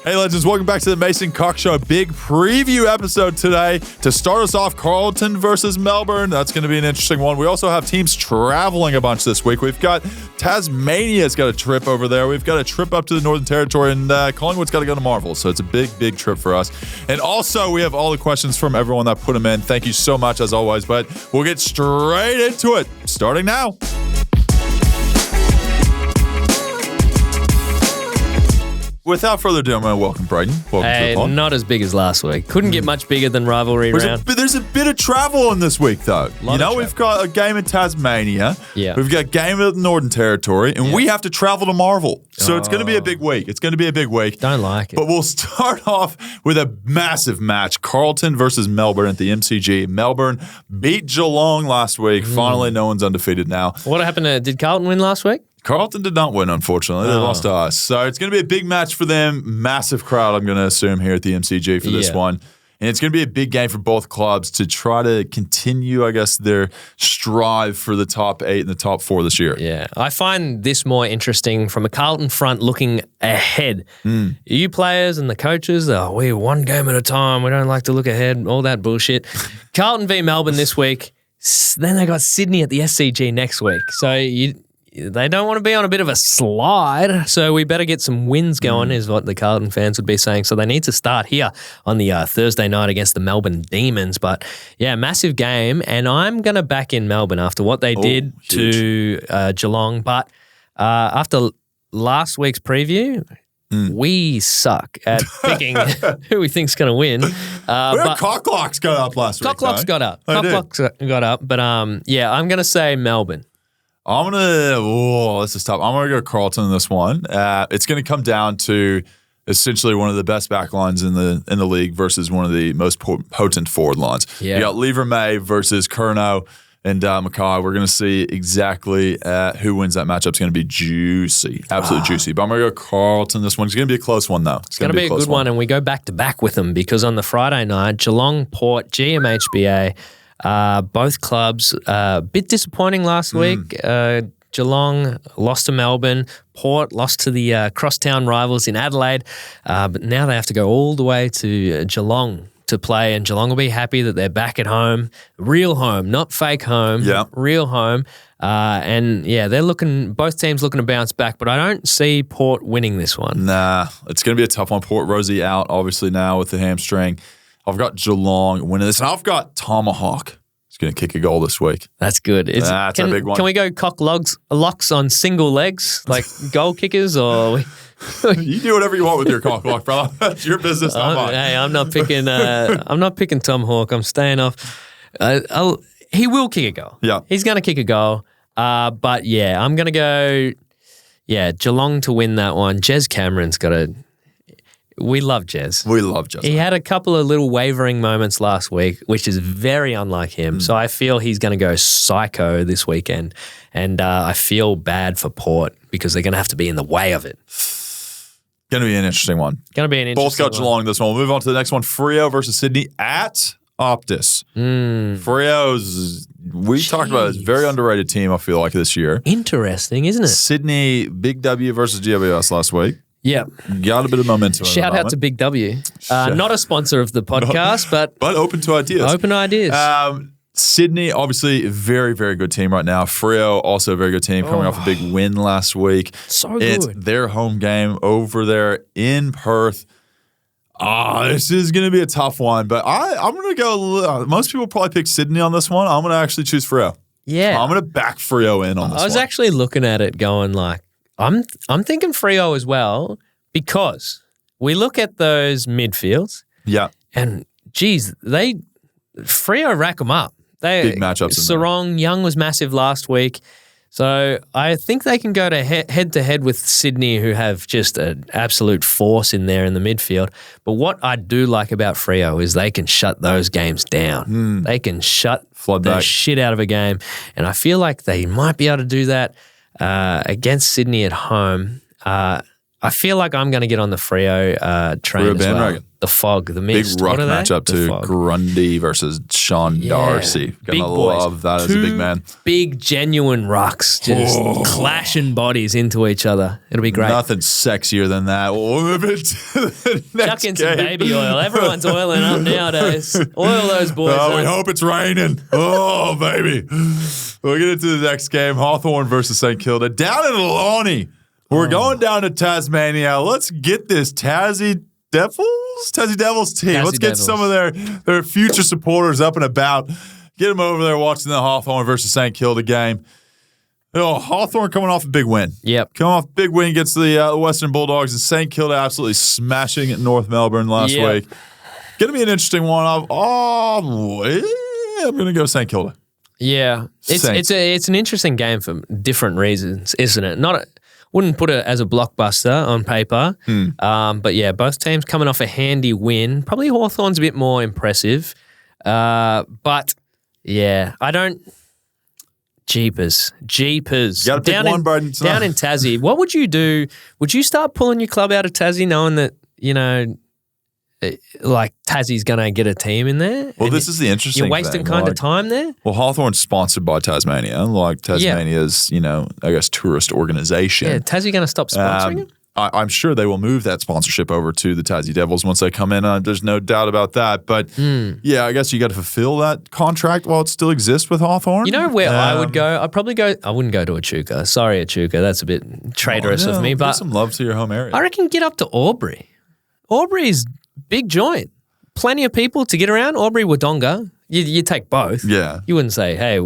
Hey, legends, welcome back to the Mason Cox Show. Big preview episode today. To start us off, Carlton versus Melbourne. That's going to be an interesting one. We also have teams traveling a bunch this week. We've got Tasmania's got a trip over there. We've got a trip up to the Northern Territory, and Collingwood's got to go to Marvel. So it's a big, big trip for us. And also, we have all the questions from everyone that put them in. Thank you so much, as always. But we'll get straight into it, starting now. Without further ado, I'm going to welcome Brayden. Welcome to the pod. Not as big as last week. Couldn't get much bigger than rivalry round. There's a bit of travel in this week, though. We've got a game in Tasmania. Yeah. We've got a game in the Northern Territory, and we have to travel to Marvel. So it's going to be a big week. Don't like it. But we'll start off with a massive match. Carlton versus Melbourne at the MCG. Melbourne beat Geelong last week. Finally, no one's undefeated now. What happened? Did Carlton win last week? Carlton did not win, unfortunately. They lost to us. So it's going to be a big match for them. Massive crowd, I'm going to assume, here at the MCG for this one. And it's going to be a big game for both clubs to try to continue, I guess, their strive for the top 8 and the top 4 this year. Yeah. I find this more interesting from a Carlton front looking ahead. You players and the coaches, we're one game at a time. We don't like to look ahead, all that bullshit. Carlton v Melbourne this week. Then they got Sydney at the SCG next week. So they don't want to be on a bit of a slide, so we better get some wins going, is what the Carlton fans would be saying. So they need to start here on the Thursday night against the Melbourne Demons. But, yeah, massive game, and I'm going to back in Melbourne after what they did to Geelong. But after last week's preview, we suck at picking who we think's going to win. Cocklocks got up last week. Cocklocks got up. But, I'm going to say Melbourne. This is tough. I'm going to go Carlton in this one. It's going to come down to essentially one of the best back lines in the league versus one of the most potent forward lines. Yeah. You got Lever May versus Curnow and Mackay. We're going to see exactly who wins that matchup. It's going to be juicy, absolutely juicy. But I'm going to go Carlton this one. It's going to be a close one, though. It's going to be a good one, and we go back-to-back with them because on the Friday night, Geelong, Port, GMHBA, both clubs a bit disappointing last week. Geelong lost to Melbourne. Port lost to the crosstown rivals in Adelaide. But now they have to go all the way to Geelong to play, and Geelong will be happy that they're back at home. Real home, not fake home. Yeah. Real home. Both teams looking to bounce back, but I don't see Port winning this one. Nah, it's going to be a tough one. Port Rosie out, obviously, now with the hamstring. I've got Geelong winning this, and I've got Tomahawk. He's going to kick a goal this week. That's good. That's a big one. Can we go locks on single legs, like goal kickers, or you do whatever you want with your cocklock, brother. That's your business, not mine. Hey, I'm not picking. I'm not picking Tomahawk. I'm staying off. He will kick a goal. Yeah, he's going to kick a goal. But yeah, I'm going to go. Yeah, Geelong to win that one. Jez Cameron's got to. We love Jez. He had a couple of little wavering moments last week, which is very unlike him. So I feel he's going to go psycho this weekend. And I feel bad for Port because they're going to have to be in the way of it. Going to be an interesting one. Both got Geelong this one. We'll move on to the next one. Freo versus Sydney at Optus. Freo's, talked about it, a very underrated team, I feel like, this year. Interesting, isn't it? Sydney, big W versus GWS last week. Yeah. Got a bit of momentum. Shout out to Big W. Not a sponsor of the podcast, but open to ideas. Sydney, obviously, a very, very good team right now. Freo, also a very good team, coming off a big win last week. So good. It's their home game over there in Perth. This is going to be a tough one, but I'm going to go. Most people probably pick Sydney on this one. I'm going to actually choose Freo. Yeah. I'm going to back Freo in on this one. I was actually looking at it going like, I'm thinking Freo as well because we look at those midfields. Yeah. And, geez, Freo rack them up. Big matchups. Sarong, Young was massive last week. So I think they can go to head-to-head with Sydney, who have just an absolute force in there in the midfield. But what I do like about Freo is they can shut those games down. They can shut the shit out of a game. And I feel like they might be able to do that against Sydney at home. I I feel like I'm going to get on the Freo train as well. The Fog, the Mist. Big rough matchup too. Grundy versus Sean Darcy. Gonna love that as a big man. Big, genuine rucks just clashing bodies into each other. It'll be great. Nothing sexier than that. Chuck in some baby oil. Everyone's oiling up nowadays. Oil those boys up. We hope it's raining. Oh, baby. We'll get into the next game. Hawthorn versus St Kilda. Down in Lonnie. We're going down to Tasmania. Let's get this Tassie Devils team. Let's get some of their future supporters up and about. Get them over there watching the Hawthorn versus St Kilda game. Hawthorn coming off a big win. Yep. Coming off a big win against the Western Bulldogs, and St Kilda absolutely smashing at North Melbourne last week. Going to be an interesting one. I'm going to go St Kilda. Yeah. It's an interesting game for different reasons, isn't it? Wouldn't put it as a blockbuster on paper. But yeah, both teams coming off a handy win. Probably Hawthorn's a bit more impressive. But yeah, I don't... Jeepers. You got to pick one, Brayden. Down in Tassie, what would you do? Would you start pulling your club out of Tassie knowing that, like Tassie's going to get a team in there? Well, this is the interesting thing. You're wasting kind of time there? Well, Hawthorn's sponsored by Tasmania, like Tasmania's, I guess, tourist organization. Yeah, Tassie going to stop sponsoring it? I'm sure they will move that sponsorship over to the Tassie Devils once they come in. There's no doubt about that. But yeah, I guess you got to fulfill that contract while it still exists with Hawthorn. You know where I would go? I'd probably go. I wouldn't go to Echuca. Sorry, Echuca. That's a bit traitorous of me. But some love to your home area. I reckon get up to Albury. Aubrey's big joint. Plenty of people to get around. Albury, Wodonga. You take both. Yeah. You wouldn't say, hey,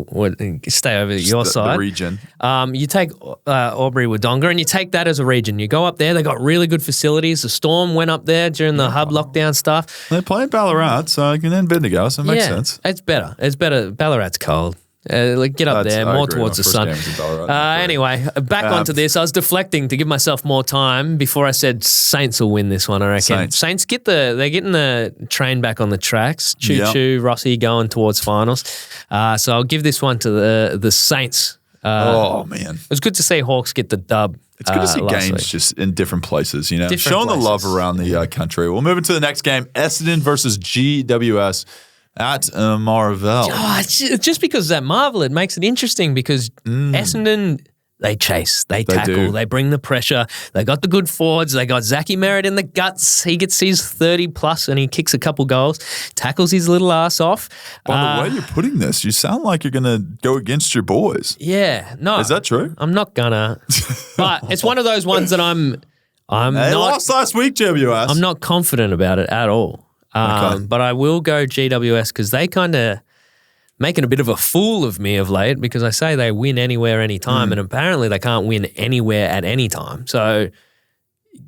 stay over your side. The region. You take Albury, Wodonga, and you take that as a region. You go up there. They got really good facilities. The Storm went up there during the hub lockdown stuff. They play in Ballarat, so you can then Bendigo, so it makes sense. It's better. Ballarat's cold. Get up there, more towards the sun. Anyway, back onto this. I was deflecting to give myself more time before I said Saints will win this one, I reckon. Saints they're getting the train back on the tracks. Choo-choo, Rossi going towards finals. So I'll give this one to the Saints. Man. It was good to see Hawks get the dub. It's good to see games just in different places, showing the love around the country. We'll move into the next game, Essendon versus GWS. At Marvel. Just because that Marvel, it makes it interesting because Essendon, they chase, they tackle, they bring the pressure. They got the good forwards. They got Zachy Merritt in the guts. He gets his 30 plus and he kicks a couple goals, tackles his little ass off. By the way you're putting this, you sound like you're going to go against your boys. Yeah, no. Is that true? I'm not gonna. But it's one of those ones that they lost last week, GWS. I'm not confident about it at all. But I will go GWS because they kind of making a bit of a fool of me of late because I say they win anywhere, anytime, and apparently they can't win anywhere at any time. So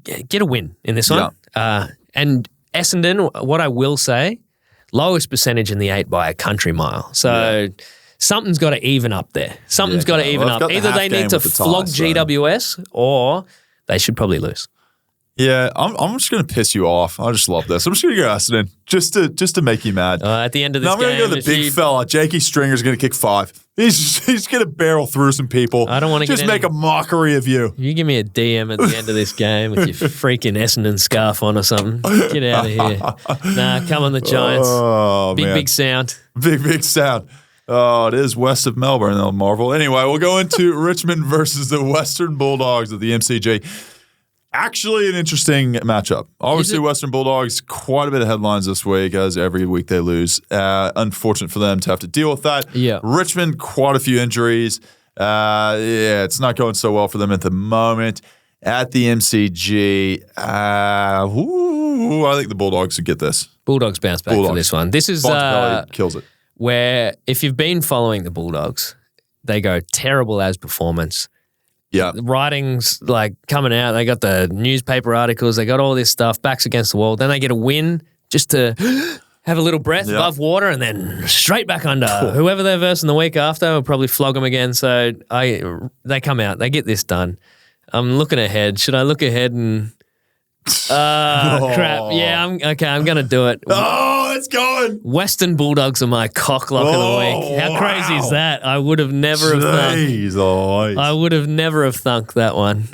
get a win in this one. And Essendon, what I will say, lowest percentage in the 8 by a country mile. So something's got to even up there. Something's got to even up. Either they need to flog GWS or they should probably lose. Yeah, I'm just going to piss you off. I just love this. I'm just going to go Essendon just to make you mad. At the end of this game, I'm going to go the big fella. Jakey Stringer's going to kick 5. He's going to barrel through some people. I don't want to just make a mockery of you. You give me a DM at the end of this game with your freaking Essendon scarf on or something. Get out of here. Nah, come on the Giants. Big sound. Big sound. Oh, it is west of Melbourne, though, Marvel. Anyway, we'll go into Richmond versus the Western Bulldogs of the MCG. Actually, an interesting matchup. Obviously, Western Bulldogs, quite a bit of headlines this week, as every week they lose. Unfortunate for them to have to deal with that. Yeah. Richmond, quite a few injuries. It's not going so well for them at the moment. At the MCG, I think the Bulldogs would get this. Bulldogs bounce back for this one. This is kills it. Where if you've been following the Bulldogs, they go terrible as performance. Yeah. The writing's like coming out. They got the newspaper articles. They got all this stuff. Backs against the wall. Then they get a win just to have a little breath above water and then straight back under. Whoever they're versing the week after will probably flog them again. So they come out. They get this done. I'm looking ahead. Should I look ahead and... crap. Yeah, I'm going to do it. Oh, it's going. Western Bulldogs are my cock lock of the week. How crazy is that? I would have never have thunk. I would have never have thunk that one.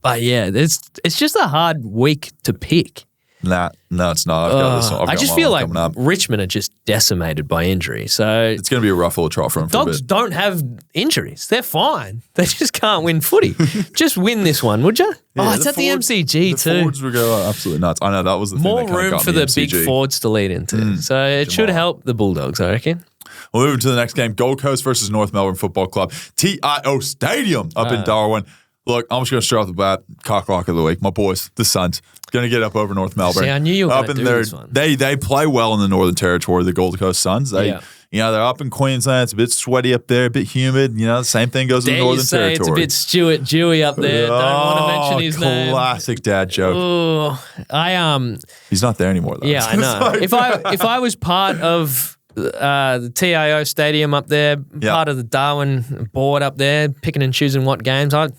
But yeah, it's just a hard week to pick. Nah, no, it's not. I've got this one. I just feel like Richmond are just decimated by injury. So it's going to be a rough little trial for them. Dogs don't have injuries. They're fine. They just can't win footy. Just win this one, would you? Yeah, it's at the MCG too. The forwards would go absolutely nuts. I know that was the thing. More that room for the big forwards to lead into. So it should help the Bulldogs, I reckon. We'll move to the next game. Gold Coast versus North Melbourne Football Club. TIO Stadium up in Darwin. Look, I'm just going to start off the bat. Cock lock of the week. My boys, the Suns, going to get up over North Melbourne. See, I knew you were going to do this one. They play well in the Northern Territory, the Gold Coast Suns. They're up in Queensland. It's a bit sweaty up there, a bit humid. The same thing goes in the Northern Territory. It's a bit Stuart Dewey up there. Don't want to mention his name. Classic dad joke. Oh, He's not there anymore, though. Yeah, I know. if I was part of the TIO Stadium up there, part of the Darwin board up there, picking and choosing what games, I'd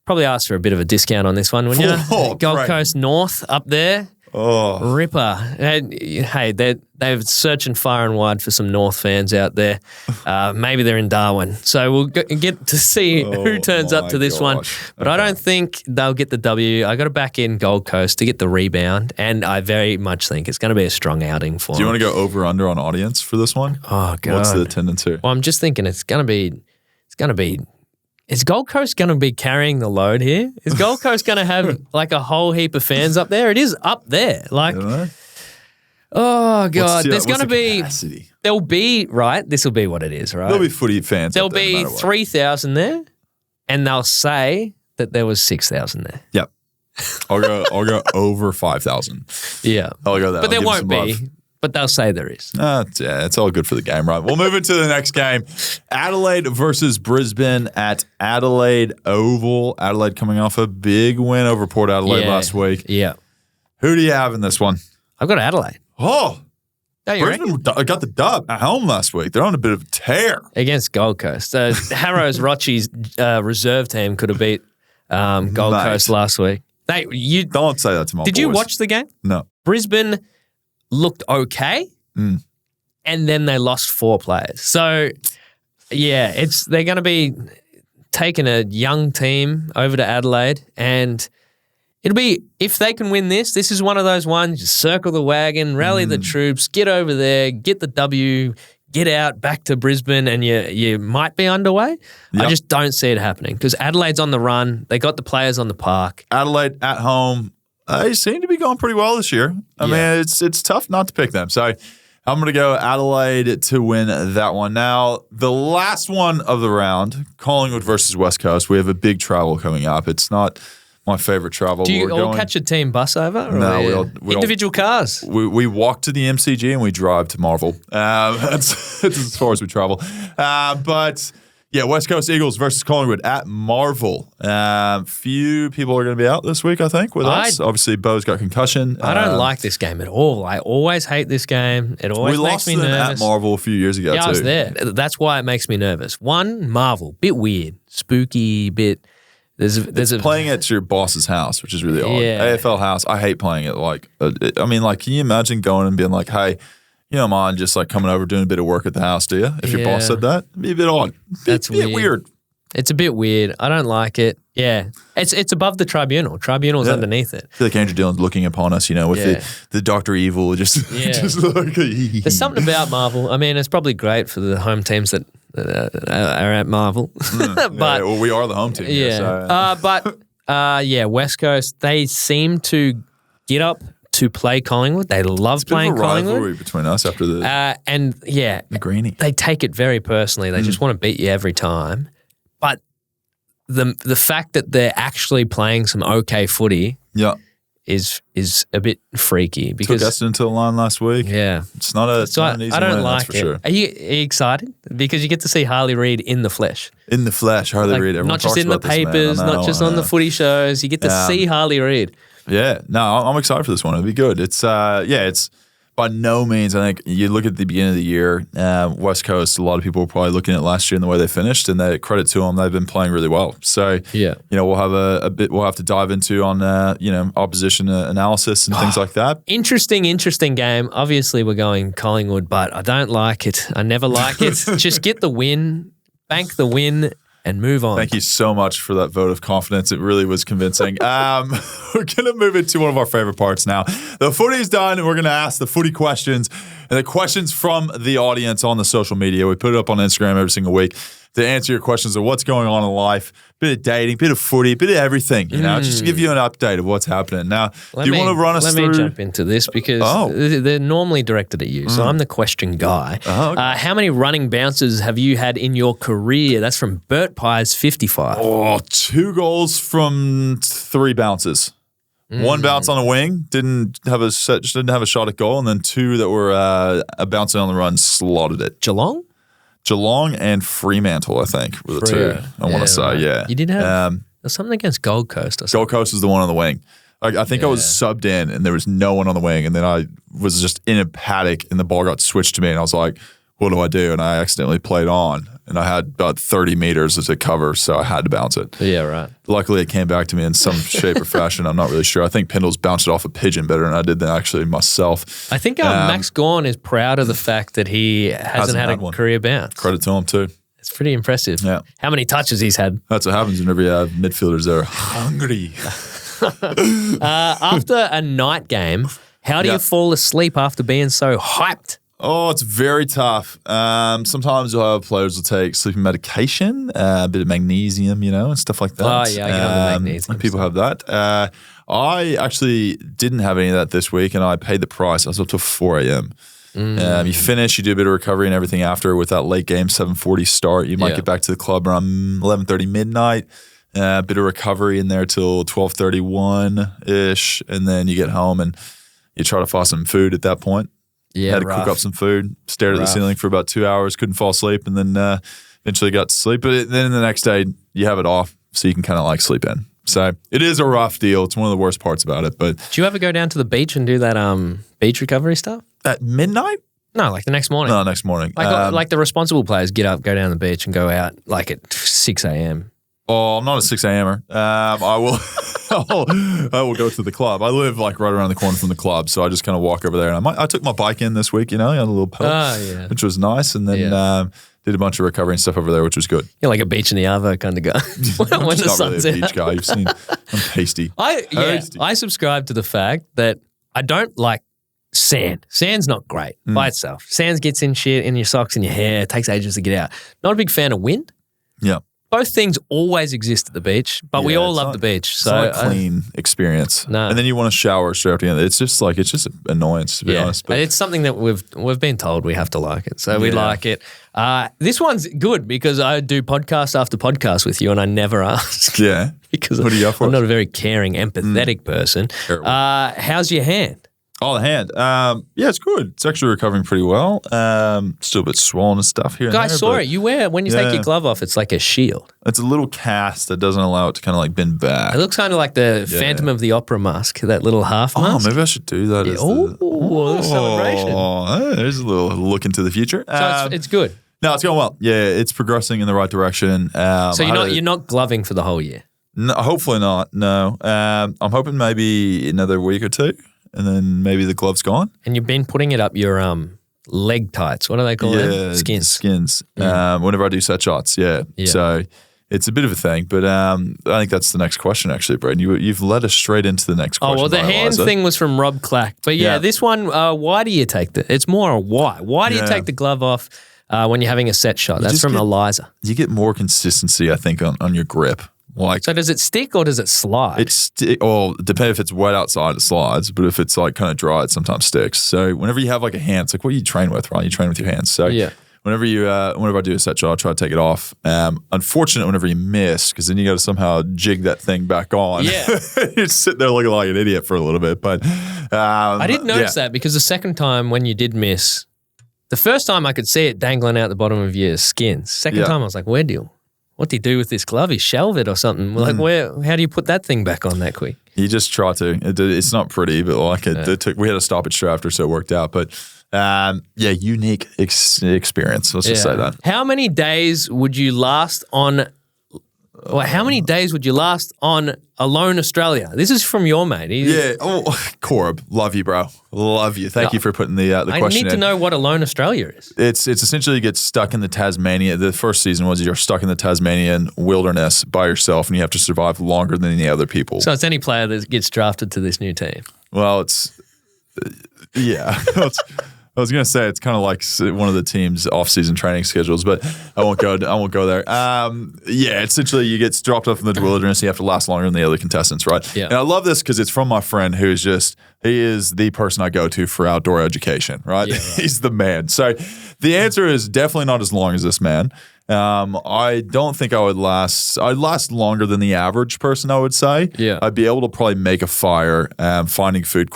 probably ask for a bit of a discount on this one, wouldn't you? Gold Coast North up there. Oh. Ripper. Hey, they're searching far and wide for some North fans out there. Maybe they're in Darwin. So we'll get to see who turns up to this one. But I don't think they'll get the W. I got to back in Gold Coast to get the rebound, and I very much think it's going to be a strong outing for them. Do you want to go over-under on audience for this one? Oh, God. What's the attendance here? Well, I'm just thinking it's going to be is Gold Coast going to be carrying the load here? Is Gold Coast going to have like a whole heap of fans up there? It is up there. Like, oh, God. There's going to be, capacity? There'll be, right? This will be what it is, right? There'll be footy fans. There'll be 3,000 there, and they'll say that there was 6,000 there. Yep. I'll go over 5,000. Yeah. I'll go that. But there won't be. But they'll say there is. It's all good for the game, right? We'll move into the next game. Adelaide versus Brisbane at Adelaide Oval. Adelaide coming off a big win over Port Adelaide last week. Yeah. Who do you have in this one? I've got Adelaide. Oh. Brisbane got the dub at home last week. They're on a bit of a tear. Against Gold Coast. Harrow's Rochi's reserve team could have beat Gold Coast last week. Don't say that to my boys. Did you watch the game? No. Brisbane looked okay, and then they lost 4 players. So, yeah, they're going to be taking a young team over to Adelaide, and it'll be, if they can win this is one of those ones, just circle the wagon, rally the troops, get over there, get the W, get out back to Brisbane, and you might be underway. Yep. I just don't see it happening because Adelaide's on the run. They got the players on the park. Adelaide at home. They seem to be going pretty well this year. I mean, it's tough not to pick them. So I'm going to go Adelaide to win that one. Now, the last one of the round, Collingwood versus West Coast. We have a big travel coming up. It's not my favorite travel. Do you all catch a team bus over? No, we individual cars. We walk to the MCG and we drive to Marvel. That's as far as we travel. But yeah, West Coast Eagles versus Collingwood at Marvel. Few people are going to be out this week, I think, with us. Obviously, Bo's got concussion. I don't like this game at all. I always hate this game. It always makes me nervous. We lost them at Marvel a few years ago, too. I was there. That's why it makes me nervous. One, Marvel, bit weird, spooky, bit. There's playing at your boss's house, which is really odd. Yeah. AFL House, I hate playing it. Can you imagine going and being like, hey, you don't mind just like coming over doing a bit of work at the house, do you? If your boss said that, it'd be a bit odd. That's weird. It's a bit weird. I don't like it. Yeah. It's above the tribunal. Tribunal's underneath it. I feel like Andrew Dillon's looking upon us, with the Dr. Evil just like There's something about Marvel. I mean, it's probably great for the home teams that are at Marvel. But we are the home team. Yeah. But West Coast, they seem to get up to play Collingwood. They love playing Collingwood. Rivalry between us after the the greenie. They take it very personally. They just want to beat you every time. But the fact that they're actually playing some okay footy, is a bit freaky because took us into the line last week. Yeah, it's not an easy I don't win, like that's for it. sure. Are you excited because you get to see Harley Reed in the flesh? In the flesh, Harley Reed. Everyone not just talks in the about this, man. papers, not just on the footy shows. You get to see Harley Reed. Yeah, no, I'm excited for this one. It'll be good. It's it's by no means. I think you look at the beginning of the year, West Coast. A lot of people were probably looking at last year and the way they finished, and they credit to them. They've been playing really well. So we'll have a bit. We'll have to dive into on opposition analysis and things like that. Interesting game. Obviously, we're going Collingwood, but I don't like it. I never like it. Just get the win, bank the win. and move on. Thank you so much for that vote of confidence. It really was convincing. We're going to move into one of our favorite parts now. The footy's done, and we're going to ask the footy questions. And the questions from the audience on the social media. We put it up on Instagram every single week to answer your questions of what's going on in life, bit of dating, bit of footy, bit of everything, just to give you an update of what's happening. Now, do you want to run us through? Let me jump into this because they're normally directed at you, so I'm the question guy. Okay. How many running bounces have you had in your career? That's from Bert Pies 55. Oh, 2 goals from 3 bounces. 1 bounce on a wing, didn't have a shot at goal, and then 2 that were a bouncing on the run, slotted it. Geelong and Fremantle, I think, were the 2. I want to say, yeah. You did have something against Gold Coast or something. Gold Coast was the one on the wing. I think I was subbed in, and there was no one on the wing, and then I was just in a paddock, and the ball got switched to me, and I was like, what do I do? And I accidentally played on, and I had about 30 meters as a cover, so I had to bounce it. Yeah, right. Luckily, it came back to me in some shape or fashion. I'm not really sure. I think Pendle's bounced it off a pigeon better than I did actually myself. I think Max Gawn is proud of the fact that he hasn't had a career bounce. Credit to him, too. It's pretty impressive. Yeah. How many touches he's had. That's what happens whenever you have midfielders that are hungry. After a night game, how do you fall asleep after being so hyped? Oh, it's very tough. Sometimes you'll have players will take sleeping medication, a bit of magnesium, and stuff like that. Oh, yeah, I get on the magnesium. People have that. I actually didn't have any of that this week, and I paid the price. I was up till 4 a.m. You finish, you do a bit of recovery and everything after with that late game, 7:40 start. You might get back to the club around 11:30 midnight. A bit of recovery in there till 12:31-ish, and then you get home and you try to find some food at that point. Yeah, had to cook up some food, stared at the ceiling for about 2 hours, couldn't fall asleep, and then eventually got to sleep. But then the next day, you have it off, so you can kind of like sleep in. So it is a rough deal. It's one of the worst parts about it. But do you ever go down to the beach and do that beach recovery stuff? At midnight? No, like the next morning. No, next morning. Like the responsible players get up, go down the beach, and go out like at 6 a.m. Oh, I'm not a 6 a.m.er. I will go to the club. I live like right around the corner from the club, so I just kind of walk over there. And I took my bike in this week, I had a little pedal, which was nice, and then did a bunch of recovery and stuff over there, which was good. You're like a beach in the Arvo kind of guy. when the sun's really a beach guy. You've seen I'm pasty. I subscribe to the fact that I don't like sand. Sand's not great by itself. Sand gets in shit in your socks and your hair. It takes ages to get out. Not a big fan of wind. Yeah. Both things always exist at the beach, but we all love the beach. So it's not a clean experience. No. And then you want to shower straight after the It's just an annoyance, to be honest. But it's something that we've been told we have to like it. So we like it. This one's good because I do podcast after podcast with you and I never ask. Yeah. Because what are you up for? I'm not a very caring, empathetic person. How's your hand? Oh, the hand. It's good. It's actually recovering pretty well. Still a bit swollen and stuff here and there. I saw it. You wear, when you take your glove off, it's like a shield. It's a little cast that doesn't allow it to kind of like bend back. It looks kind of like the Phantom of the Opera mask, that little half mask. Oh, maybe I should do that. Yeah. A celebration. Oh, there's a little look into the future. So it's good. No, it's going well. Yeah, it's progressing in the right direction. So you're not gloving for the whole year? No, hopefully not, no. I'm hoping maybe another week or 2. And then maybe the glove's gone. And you've been putting it up your leg tights. What do they call them? Skins. Whenever I do set shots, So it's a bit of a thing. But I think that's the next question, actually, Brayden. You've led us straight into the next question. Oh, well, the hand thing was from Rob Clack. But this one, why do you take it's more a why. Why do you take the glove off when you're having a set shot? That's from Eliza. You get more consistency, I think, on your grip. So does it stick or does it slide? It depends if it's wet outside, it slides. But if it's like kind of dry, it sometimes sticks. So whenever you have like a hand, it's like what you train with, right? You train with your hands. So whenever I do a set shot, I try to take it off. Unfortunate whenever you miss, because then you got to somehow jig that thing back on. Yeah, you're sitting there looking like an idiot for a little bit. But I did notice that because the second time when you did miss, the first time I could see it dangling out the bottom of your skin. Second time I was like, what do you do with this glove? You shelve it or something? Like, how do you put that thing back on that quick? You just try to. It's not pretty, but we had a stoppage after, so it worked out. But unique experience. Let's just say that. How many days would you last on Well, how many days would you last on Alone Australia? This is from your mate. Yeah. Oh, Corb, love you, bro. Love you. Thank you for putting the question I need to know what Alone Australia is. It's essentially you get stuck in the Tasmania. The first season was you're stuck in the Tasmanian wilderness by yourself, and you have to survive longer than the other people. So it's any player that gets drafted to this new team. Well, it's yeah. I was gonna say it's kind of like one of the team's off-season training schedules, but I won't go there. Yeah, essentially you get dropped off in the wilderness. And you have to last longer than the other contestants, right? Yeah. And I love this because it's from my friend he is the person I go to for outdoor education, right? Yeah, right. He's the man. So the answer is definitely not as long as this man. I don't think I would last. I'd last longer than the average person, I would say. Yeah. I'd be able to probably make a fire. Finding food? ?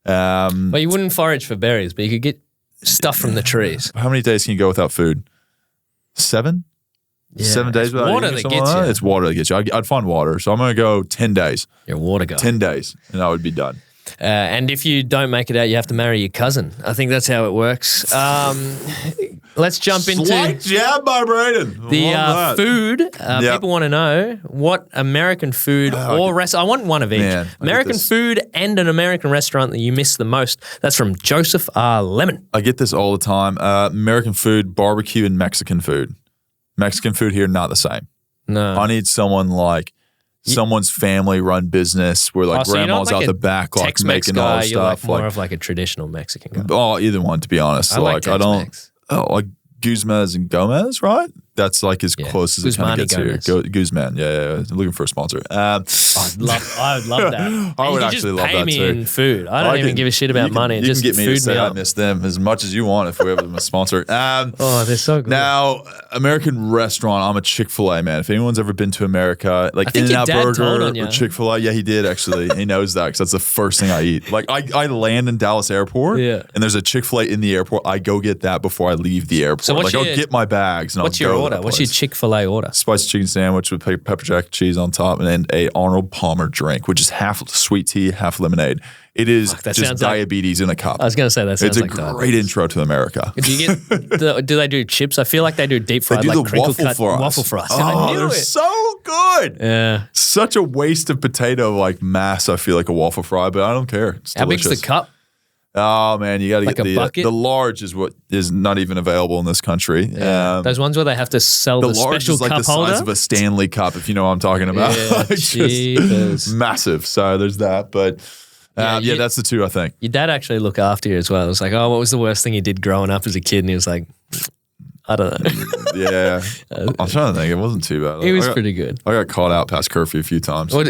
Well, you wouldn't forage for berries, but you could get stuff from the trees. How many days can you go without food? 7? Yeah, 7 days without water eating that something gets like you. that? It's water that gets you. I'd find water. So I'm going to go 10 days. You're a water guy. 10 days, and I would be done. And if you don't make it out, you have to marry your cousin. I think that's how it works. Let's jump into Slight jab by Brayden. the food. People want to know what American food or restaurant. I want one of each. Man, American food and an American restaurant that you miss the most. That's from Joseph R. Lemon. I get this all the time. American food, barbecue, and Mexican food. Mexican food here, not the same. No. I need someone like someone's family-run business where like so you're not grandma's like out a the back like Tex-Mex making all guy, the you're stuff. like more of like a traditional Mexican guy. Oh, either one, to be honest. I like I don't. Tex-Mex. Like Guzmez and Gomez, right? That's like as close as it kind of gets here. Guzman, yeah. Looking for a sponsor. I would love that. I would you actually just love pay that me too. in food. I don't even give a shit about money. You Just can get me food to say me I up. miss them as much as you want if we have them as a sponsor. Oh, they're so good. Now, American restaurant. I'm a Chick-fil-A man. If anyone's ever been to America, like In-N-Out Burger or Chick-fil-A, yeah, he did actually. He knows that because that's the first thing I eat. Like I land in Dallas Airport, and there's a Chick-fil-A in the airport. I go get that before I leave the airport. So I'll get my bags. And what's I'll your go order? What's your Chick-fil-A order? Spicy chicken sandwich with pepper jack cheese on top, and then a Arnold Palmer drink, which is half sweet tea, half lemonade. It is just diabetes in a cup. I was going to say that sounds like it's a great intro to America. Do you get? Do they do chips? I feel like they do deep fried, like crinkle cut waffle fries. Oh, they're so good. Yeah, such a waste of potato like mass. I feel like a waffle fry, but I don't care. It's how delicious. big's the cup? Oh man, you got to like get the large is what is not even available in this country. Yeah. Those ones where they have to sell the large special is like cup the size holder? of a Stanley cup, if you know what I'm talking about. Yeah, just massive. So there's that, but that's the two I think. Your dad actually looked after you as well. It was like, oh, what was the worst thing you did growing up as a kid? And he was like, I don't know. Yeah. I'm trying to think. It wasn't too bad. He was pretty good. I got caught out past curfew a few times. Well,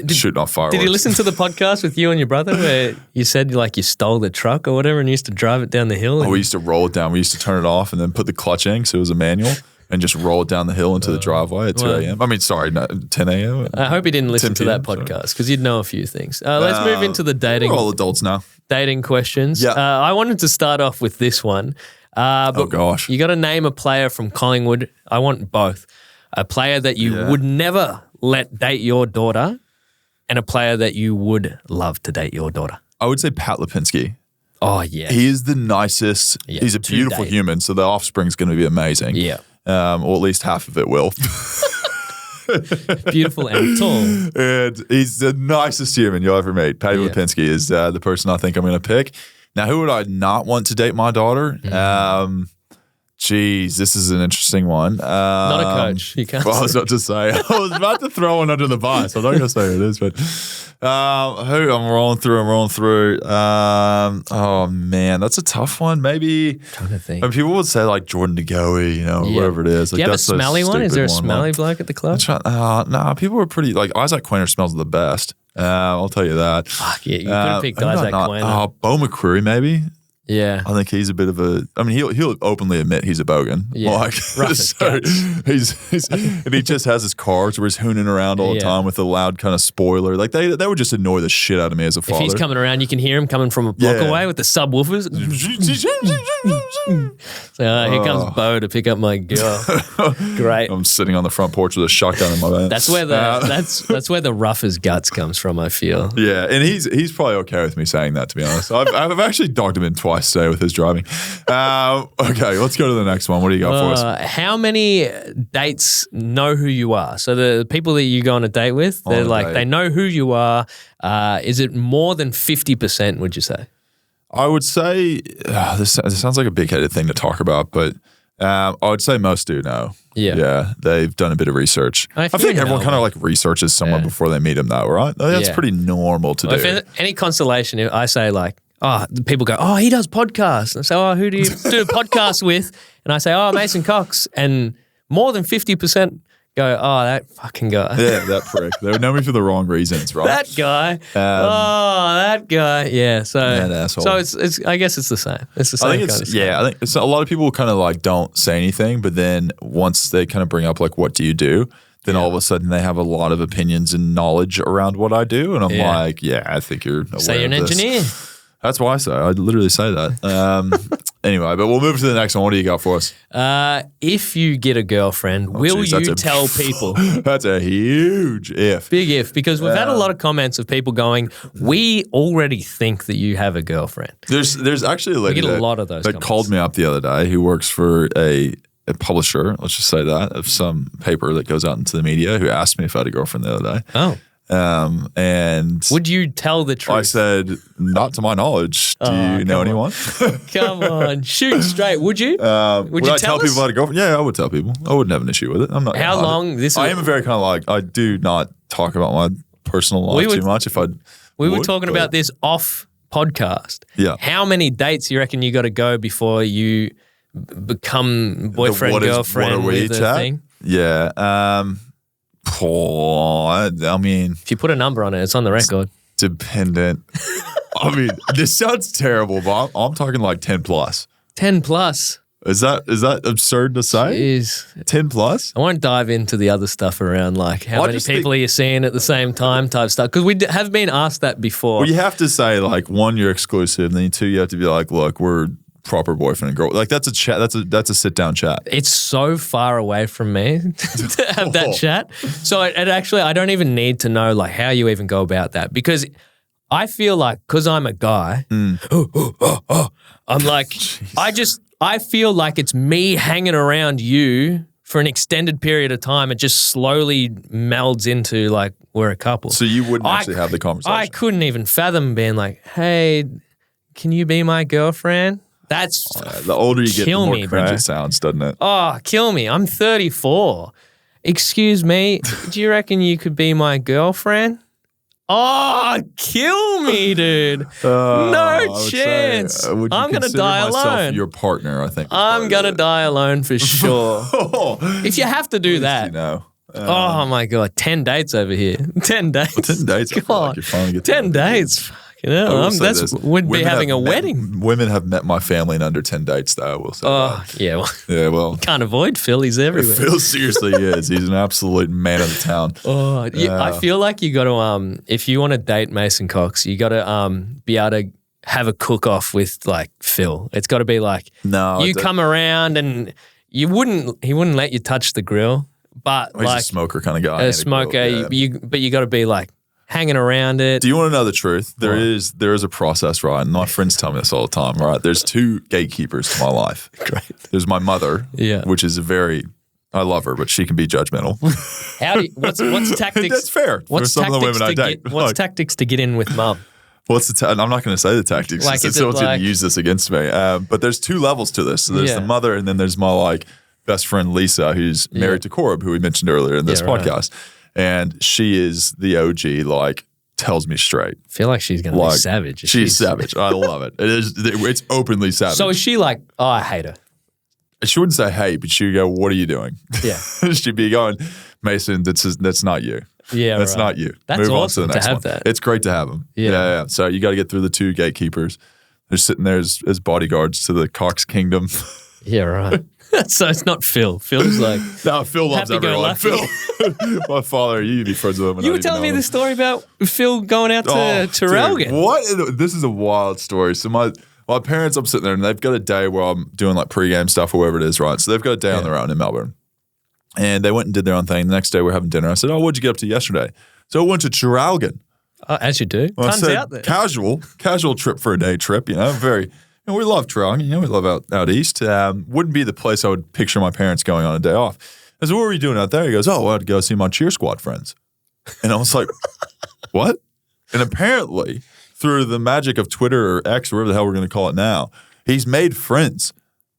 shooting off fireworks. Did you listen to the podcast with you and your brother where you said you stole the truck or whatever and you used to drive it down the hill? We used to roll it down. We used to turn it off and then put the clutch in so it was a manual and just roll it down the hill into the driveway at 2 a.m. I mean, sorry, not 10 a.m. I hope you didn't listen to that podcast because you'd know a few things. Let's move into the dating. We're all adults now. Dating questions. Yeah. I wanted to start off with this one. But oh gosh. You got to name a player from Collingwood. I want both. A player that you would never let date your daughter and a player that you would love to date your daughter. I would say Pat Lipinski. Oh, yeah. He is the nicest. Yeah, he's a beautiful human, so the offspring's going to be amazing. Yeah. Or at least half of it will. Beautiful and tall. And he's the nicest human you'll ever meet. Patty Lipinski is the person I think I'm going to pick. Now, who would I not want to date my daughter? Geez, this is an interesting one. Not a coach. You can't. Well, I was about to say. I was about to throw one under the bus. I'm not going to say who it is, but who I'm rolling through. Oh man, that's a tough one. Maybe. I'm trying to think. I mean, people would say like Jordan DeGoey, whatever it is. Do you have a smelly one? Is there a smelly bloke at the club? No, people were pretty like Isaac Quainer smells the best. I'll tell you that. Fuck yeah, you couldn't pick Isaac Quainer. Bo McCreary maybe. Yeah, I think he's a bit of a. I mean, he'll openly admit he's a bogan. Yeah, and he just has his cars where he's hooning around all the time with a loud kind of spoiler. Like that would just annoy the shit out of me as a father. If he's coming around, you can hear him coming from a block away with the subwoofers. So here comes Bo to pick up my girl. Great. I'm sitting on the front porch with a shotgun in my hand. That's where that's where the roughest guts comes from. I feel. Yeah, and he's probably okay with me saying that. To be honest, I've actually dogged him in twice twice today with his driving. Okay, let's go to the next one. What do you got for us? How many dates know who you are? So the people that you go on a date with, they're like, they know who you are. Is it more than 50%, would you say? I would say, this sounds like a big-headed thing to talk about, but I would say most do know. Yeah, they've done a bit of research. I feel like everyone kind of like researches someone before they meet them, though, right? That's pretty normal to do. If any consolation, if I say like, people go, he does podcasts. And I say, who do you do a podcast with? And I say, Mason Cox. And more than 50% go, that fucking guy. Yeah, that prick. They would know me for the wrong reasons, right? That guy. That guy. Yeah. So, that asshole. So it's. I guess it's the same. It's the same. I think it's a lot of people kind of like don't say anything, but then once they kind of bring up like, what do you do? Then all of a sudden they have a lot of opinions and knowledge around what I do, and I'm like, I think you're aware say you're an engineer. That's why I say. I literally say that. Anyway, but we'll move to the next one. What do you got for us? If you get a girlfriend, will you tell people? That's a huge if. Big if, because we've had a lot of comments of people going, we already think that you have a girlfriend. There's actually a lady we get a lot of those that called me up the other day who works for a publisher, let's just say that, of some paper that goes out into the media, who asked me if I had a girlfriend the other day. Oh. And would you tell the truth? I said, not to my knowledge. Do you know anyone? Come on, shoot straight. Would you? Would you tell people I had a girlfriend? Yeah, I would tell people. I wouldn't have an issue with it. I'm not. How long? I am a very kind of like, I do not talk about my personal life too much. We were talking about this off podcast. Yeah. How many dates you reckon you got to go before you become boyfriend, girlfriend with the thing? Yeah. I mean, if you put a number on it, it's on the record. Dependent. I mean, this sounds terrible, but I'm talking like 10 plus. 10 plus. Is that absurd to say? Jeez. 10 plus? I won't dive into the other stuff around like how many people are you seeing at the same time type stuff, because we have been asked that before. Well, you have to say like, one, you're exclusive, and then two, you have to be like, look, we're proper boyfriend and girl. Like that's a chat. That's a sit down chat. It's so far away from me to have that chat. So it actually, I don't even need to know like how you even go about that, because I feel like, because I'm a guy, I'm like, I feel like it's me hanging around you for an extended period of time. It just slowly melds into like we're a couple. So you wouldn't actually have the conversation. I couldn't even fathom being like, hey, can you be my girlfriend? That's the older you get, the more cringe it sounds, doesn't it? Oh, kill me. I'm 34. Excuse me, do you reckon you could be my girlfriend? Oh, kill me, dude. No chance. I'm going to die alone. Your partner, I think. I'm going to die alone for sure. If you have to do that. Oh, my God. 10 dates over here. 10 dates. Well, 10 dates. I feel like you're finally getting 10 dates. Would be having a wedding. Women have met my family in under 10 dates, though. I will say that. Yeah. Well, you can't avoid Phil. He's everywhere. Phil seriously is. He's an absolute man of the town. I feel like you got to, if you want to date Mason Cox, you got to be able to have a cook-off with like Phil. It's got to be like, you come around and he wouldn't let you touch the grill, but he's a smoker kind of guy. A smoker, but you got to be like, hanging around it. Do you want to know the truth? There is a process, right? And my friends tell me this all the time, right? There's two gatekeepers to my life. Great. There's my mother, which is I love her, but she can be judgmental. What's tactics? That's fair. What's some of the women I date. What's tactics to get in with mum? I'm not going to say the tactics. Like, someone's going to use this against me. But there's two levels to this. So there's the mother, and then there's my like best friend Lisa, who's married to Corb, who we mentioned earlier in this podcast. And she is the OG, like, tells me straight. I feel like she's going to be savage. She's savage. I love it. It's openly savage. So is she like, I hate her? She wouldn't say hate, but she would go, what are you doing? Yeah. She'd be going, Mason, that's not you. Yeah, that's not you. That's Move awesome on to the next to have one. that. It's great to have them. Yeah. So you got to get through the two gatekeepers. They're sitting there as bodyguards to the Cox Kingdom. Yeah, right. So it's not Phil. Phil's like, no, Phil loves everyone. Phil, my father, you'd be friends with him. You were telling me the story about Phil going out to Traralgon. What? This is a wild story. So my parents, I'm sitting there and they've got a day where I'm doing like pregame stuff or whatever it is, right? So they've got a day on their own in Melbourne. And they went and did their own thing. The next day we're having dinner. I said, what'd you get up to yesterday? So I went to Traralgon. As you do. Tons out there. Casual trip for a day trip, very And we love Toronto. We love out east. Wouldn't be the place I would picture my parents going on a day off. I said, what were you doing out there? He goes, I'd go see my cheer squad friends. And I was like, what? And apparently, through the magic of Twitter or X, or whatever the hell we're going to call it now, he's made friends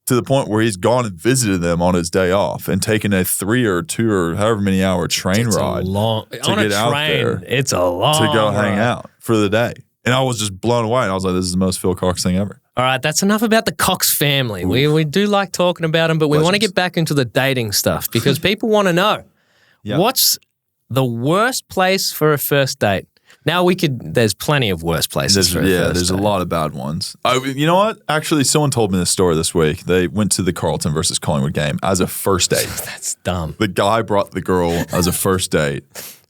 to the point where he's gone and visited them on his day off and taken a 3 or 2 or however many hour train ride to get out there. It's a long to go ride. hang out for the day. And I was just blown away. And I was like, this is the most Phil Cox thing ever. All right, that's enough about the Cox family. We do like talking about them, but we want to get back into the dating stuff because people want to know what's the worst place for a first date. Now there's plenty of worse places for a first date. There's a lot of bad ones. You know what? Actually, someone told me this story this week. They went to the Carlton versus Collingwood game as a first date. That's dumb. The guy brought the girl as a first date,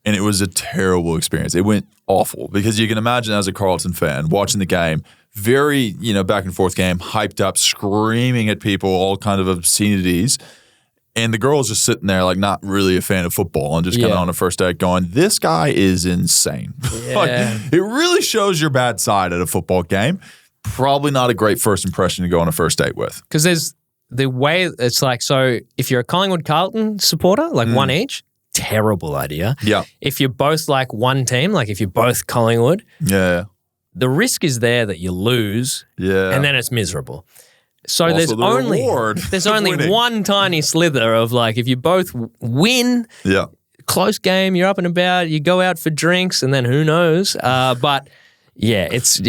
and it was a terrible experience. It went awful because you can imagine as a Carlton fan watching the game, very, back and forth game, hyped up, screaming at people, all kind of obscenities. And the girl's just sitting there like not really a fan of football and just kind of on a first date going, this guy is insane. Yeah. It really shows your bad side at a football game. Probably not a great first impression to go on a first date with. Because there's the way it's like, so if you're a Collingwood Carlton supporter, like one each, terrible idea. Yeah. If you're both like one team, like if you're both Collingwood, the risk is there that you lose and then it's miserable. So also there's only winning. one tiny slither of like if you both win, close game, you're up and about, you go out for drinks and then who knows. But yeah, it's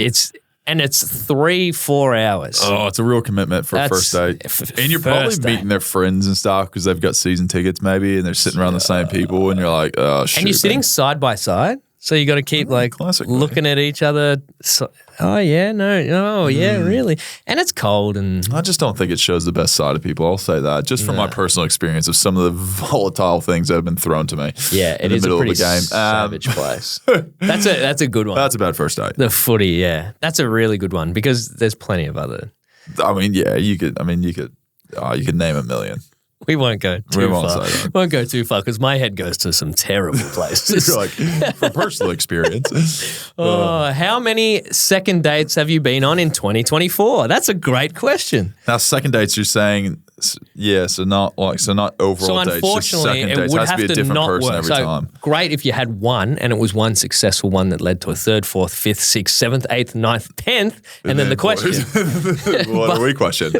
3-4 hours. Oh, it's a real commitment for a first date. And you're probably meeting their friends and stuff because they've got season tickets maybe and they're sitting around the same people and you're like, oh, shit. And you're sitting side by side. So you got to keep looking at each other. Really. And it's cold and I just don't think it shows the best side of people. I'll say that just from my personal experience of some of the volatile things that have been thrown to me. Yeah, it is a pretty savage place. That's a good one. That's a bad first date. The footy, that's a really good one because there's plenty of other. I mean, you could name a million. We won't go too far. We won't go too far because my head goes to some terrible places. You're like, from personal experience. How many second dates have you been on in 2024? That's a great question. Now, second dates, you're saying, so not overall dates. So unfortunately, just it would has have to be a to different not person work. every So time. great if you had one and it was one successful one that led to a 3rd, 4th, 5th, 6th, 7th, 8th, 9th, 10th, and then the question. What are we question?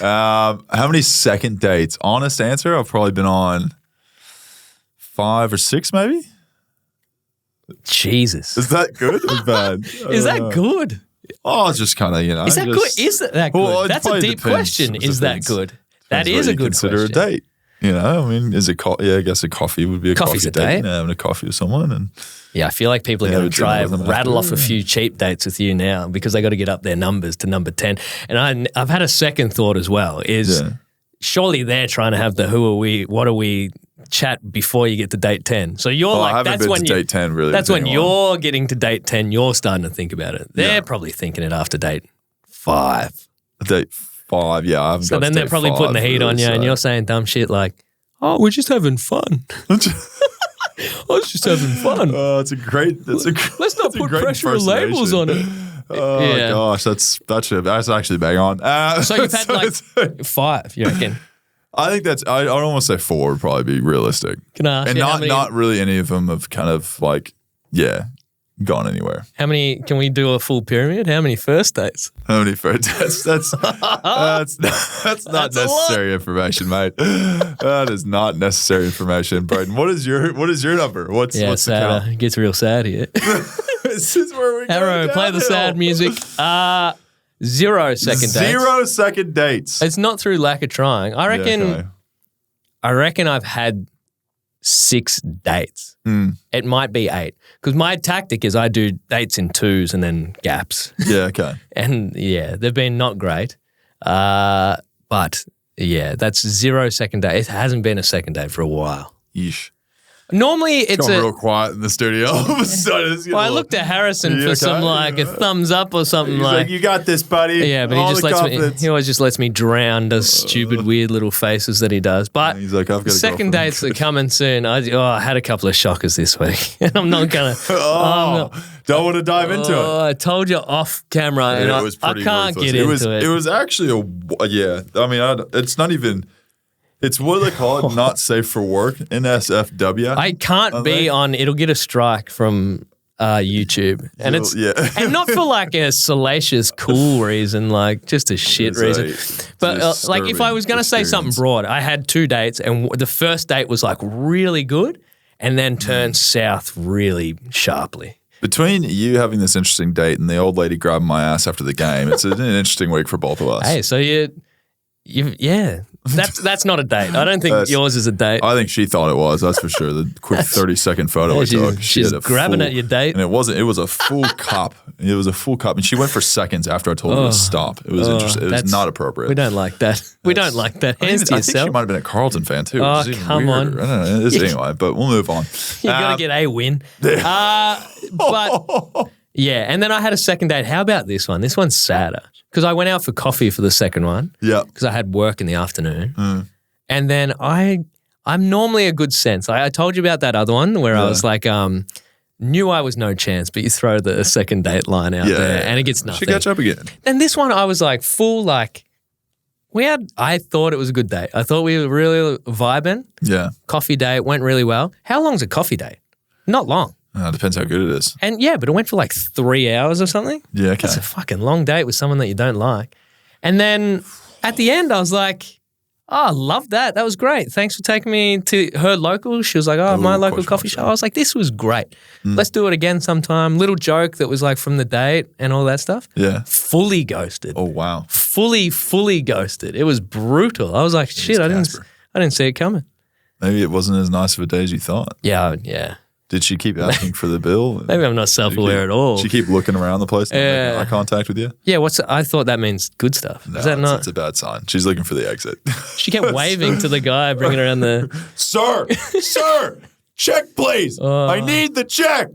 How many second dates? Honest answer, I've probably been on 5 or 6 maybe. Jesus. Is that good or bad? Is that good? Oh, it's just kind of, Is that good? Is that good? Well, that's a deep question. Is that good? That is a good question. Consider a date. I mean, is it I guess a coffee would be a Coffee's coffee a date. Having a coffee with someone. And I feel like people are going to try and rattle off a few cheap dates with you now because they got to get up their numbers to number 10. And I've had a second thought as well surely they're trying to have the who are we, what are we chat before you get to date 10. So you're that's when date 10 really. That's when you're getting to date 10, you're starting to think about it. They're probably thinking it after date 5. Date 5, I haven't So then they're probably putting the heat on you and you're saying dumb shit like, oh, we're just having fun. I was just having fun. Oh, let's not put pressure or labels on it. Oh gosh, that's actually bang on. So you've had 5, you reckon? I think I'd almost say 4 would probably be realistic. Can I ask and you not really any of them have kind of gone anywhere. How many? Can we do a full pyramid? How many first dates? How many first dates? That's not necessary information, mate. That is not necessary information, Brayden. What is your number? What's the count? It gets real sad here. This is where we go. Arrow, play the sad music. 0 second dates. 0 second dates. It's not through lack of trying. I reckon I've had 6 dates. It might be 8 because my tactic is I do dates in 2s and then gaps. Yeah, okay. And they've been not great. But that's 0 second date. It hasn't been a second date for a while. Yeesh. Normally it's Going real quiet in the studio. All of a sudden, it's I looked at Harrison for some a thumbs up or something. He's like, you got this, buddy. Yeah, but he always just lets me drown the stupid, weird little faces that he does. But he's like, I've got second dates are coming soon. I had a couple of shockers this week, and I'm not gonna. Don't want to dive into it. I told you off camera, and it was pretty I can't ruthless. get into it. It was actually I mean, it's not even. It's what do they call it? Not safe for work in SFW. I can't be on. It'll get a strike from YouTube, and and not for like a salacious, cool reason, like just a shit reason. But like if I was going to say something broad, I had 2 dates, and the first date was like really good, and then turned south really sharply. Between you having this interesting date and the old lady grabbing my ass after the game, it's an interesting week for both of us. Hey, so yeah. That's not a date. I don't think yours is a date. I think she thought it was. That's for sure. The quick 30-second photo I took. She's grabbing at your date, and it wasn't. It was a full cup. It was a full cup, and she went for seconds after I told her to stop. It was interesting. It was not appropriate. We don't like that. We don't like that. Hands to yourself. I think she might have been a Carlton fan too. Oh, come on. I don't know. Anyway, but we'll move on. You got to get a win. But yeah, and then I had a second date. How about this one? This one's sadder. Because I went out for coffee for the second one. Yeah. Because I had work in the afternoon. And then I'm normally a good sense. I told you about that other one where I was like, knew I was no chance, but you throw the second date line out there and it gets nothing. Should catch up again. And this one I was like full I thought it was a good date. I thought we were really vibing. Yeah. Coffee date went really well. How long's a coffee date? Not long. Depends how good it is. And but it went for like 3 hours or something. Yeah, okay. That's a fucking long date with someone that you don't like. And then at the end, I was like, oh, I love that. That was great. Thanks for taking me to her local. She was like, my local coffee shop. I was like, this was great. Let's do it again sometime. Little joke that was like from the date and all that stuff. Yeah. Fully ghosted. Oh, wow. Fully ghosted. It was brutal. I was like, shit, I didn't see it coming. Maybe it wasn't as nice of a day as you thought. Yeah. Did she keep asking for the bill? Maybe I'm not self-aware at all. She keep looking around the place and making eye contact with you? Yeah, I thought that means good stuff. No, is that not? That's a bad sign. She's looking for the exit. She kept waving to the guy, bringing around the... Sir, check please. I need the check.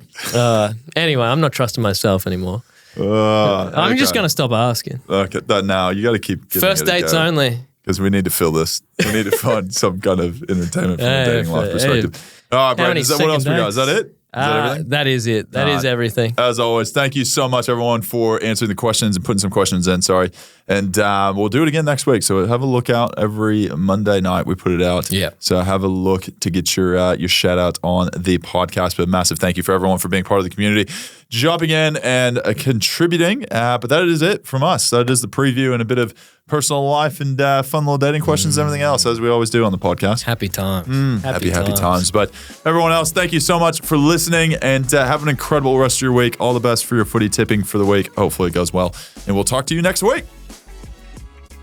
Anyway, I'm not trusting myself anymore. I'm just going to stop asking. Okay, now you got to keep giving First dates only. Because we need to fill this. We need to find some kind of entertainment from a dating life perspective. All right, Brayden, what else we got? Is that it? That is it. That is everything. As always, thank you so much, everyone, for answering the questions and putting some questions in. Sorry. And we'll do it again next week. So have a look out every Monday night. We put it out. Yeah. So have a look to get your shout out on the podcast. But massive thank you for everyone for being part of the community, jumping in and contributing. But that is it from us. That is the preview and a bit of personal life and fun little dating questions and everything else, as we always do on the podcast. Happy times. Happy times. But everyone else, thank you so much for listening and have an incredible rest of your week. All the best for your footy tipping for the week. Hopefully it goes well. And we'll talk to you next week.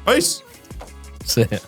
Peace. See ya.